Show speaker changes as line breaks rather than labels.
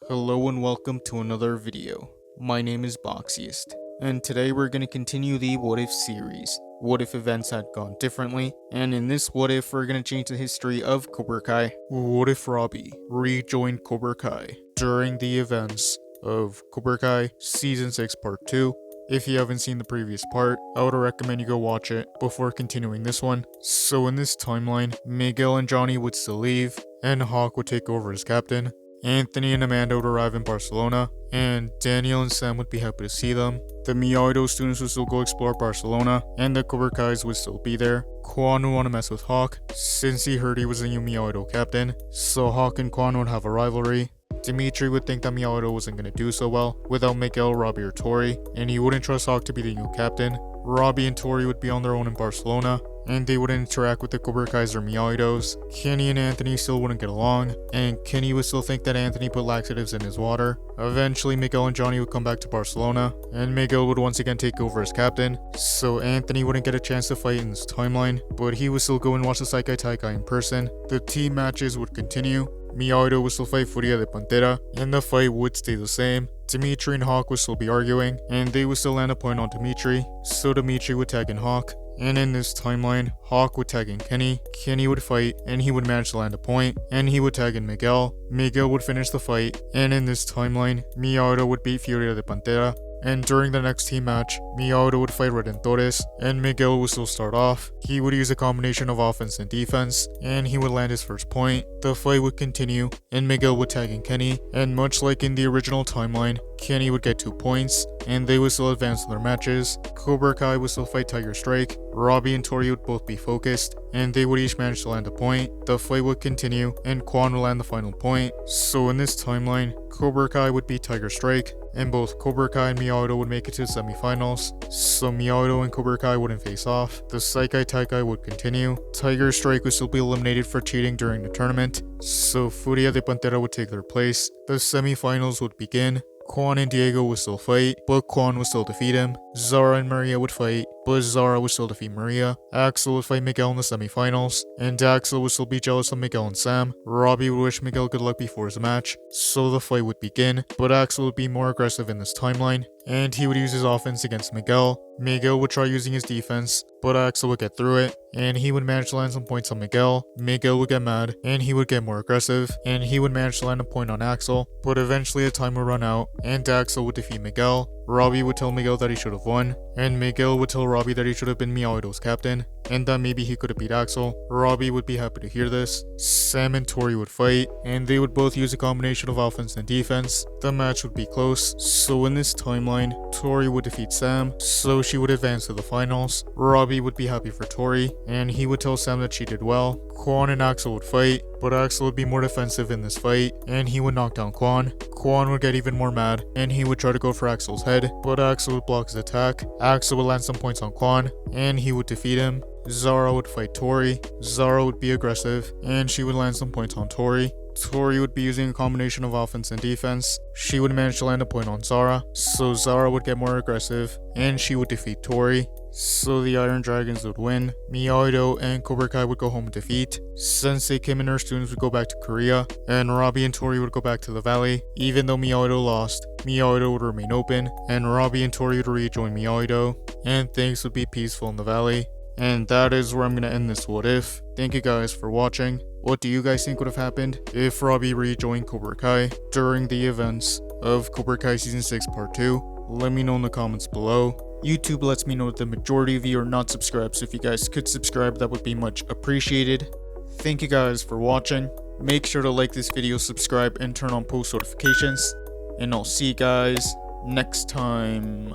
Hello and welcome to another video. My name is Boxiest, and today we're going to continue the What If series. What if events had gone differently? And in this What If, we're going to change the history of Cobra Kai. What if Robby rejoined Cobra Kai during the events of Cobra Kai Season 6 Part 2? If you haven't seen the previous part, I would recommend you go watch it before continuing this one. So in this timeline, Miguel and Johnny would still leave, and Hawk would take over as captain. Anthony and Amanda would arrive in Barcelona, and Daniel and Sam would be happy to see them. The Miyagi-Do students would still go explore Barcelona, and the Cobra Kais would still be there. Quan would want to mess with Hawk, since he heard he was the new Miyagi-Do captain, so Hawk and Quan would have a rivalry. Dimitri would think that Miyagi-Do wasn't going to do so well without Miguel, Robby, or Tori, and he wouldn't trust Hawk to be the new captain. Robby and Tori would be on their own in Barcelona, and they wouldn't interact with the Cobra Kais or Miyagi-Dos. Kenny and Anthony still wouldn't get along, and Kenny would still think that Anthony put laxatives in his water. Eventually, Miguel and Johnny would come back to Barcelona, and Miguel would once again take over as captain, so Anthony wouldn't get a chance to fight in this timeline, but he would still go and watch the Saikai Taikai in person. The team matches would continue. Miyagi-Do would still fight Furia de Pantera, and the fight would stay the same. Dimitri and Hawk would still be arguing, and they would still land a point on Dimitri, so Dimitri would tag in Hawk. And in this timeline, Hawk would tag in Kenny, Kenny would fight, and he would manage to land a point, and he would tag in Miguel, Miguel would finish the fight, and in this timeline, Miyagi-Do would beat Furia de Pantera. And during the next team match, Miyagi-Do would fight Redentores, and Miguel would still start off. He would use a combination of offense and defense, and he would land his first point. The fight would continue, and Miguel would tag in Kenny, and much like in the original timeline, Kenny would get 2 points, and they would still advance in their matches. Cobra Kai would still fight Tiger Strike, Robby and Tori would both be focused, and they would each manage to land a point. The fight would continue, and Quan would land the final point. So in this timeline, Cobra Kai would beat Tiger Strike, and both Cobra Kai and Miyagi-Do would make it to the semifinals. So Miyagi-Do and Cobra Kai wouldn't face off. The Saikai Taikai would continue. Tiger Strike would still be eliminated for cheating during the tournament, so Furia de Pantera would take their place. The semifinals would begin. Quan and Diego would still fight, but Quan would still defeat him. Zara and Maria would fight, but Zara would still defeat Maria. Axel would fight Miguel in the semifinals, and Axel would still be jealous of Miguel and Sam. Robby would wish Miguel good luck before his match, so the fight would begin, but Axel would be more aggressive in this timeline, and he would use his offense against Miguel. Miguel would try using his defense, but Axel would get through it, and he would manage to land some points on Miguel. Miguel would get mad, and he would get more aggressive, and he would manage to land a point on Axel, but eventually the time would run out, and Axel would defeat Miguel. Robby would tell Miguel that he should have won, and Miguel would tell Robby that he should have been Miyagi-Do's captain, and that maybe he could have beat Axel. Robby would be happy to hear this. Sam and Tori would fight, and they would both use a combination of offense and defense. The match would be close, so in this timeline, Tori would defeat Sam, so she would advance to the finals. Robby would be happy for Tori, and he would tell Sam that she did well. Quan and Axel would fight, but Axel would be more defensive in this fight, and he would knock down Quan. Quan would get even more mad, and he would try to go for Axel's head, but Axel would block his attack. Axel would land some points on Quan, and he would defeat him. Zara would fight Tori. Zara would be aggressive, and she would land some points on Tori. Tori would be using a combination of offense and defense. She would manage to land a point on Zara, so Zara would get more aggressive, and she would defeat Tori. So the Iron Dragons would win. Miyagi-Do and Cobra Kai would go home in defeat. Sensei Kim and her students would go back to Korea, and Robby and Tori would go back to the valley. Even though Miyagi-Do lost, Miyagi-Do would remain open, and Robby and Tori would rejoin Miyagi-Do, and things would be peaceful in the valley. And that is where I'm going to end this What If. Thank you guys for watching. What do you guys think would have happened if Robby rejoined Cobra Kai during the events of Cobra Kai Season 6 Part 2? Let me know in the comments below. YouTube lets me know that the majority of you are not subscribed, so if you guys could subscribe, that would be much appreciated. Thank you guys for watching. Make sure to like this video, subscribe, and turn on post notifications. And I'll see you guys next time.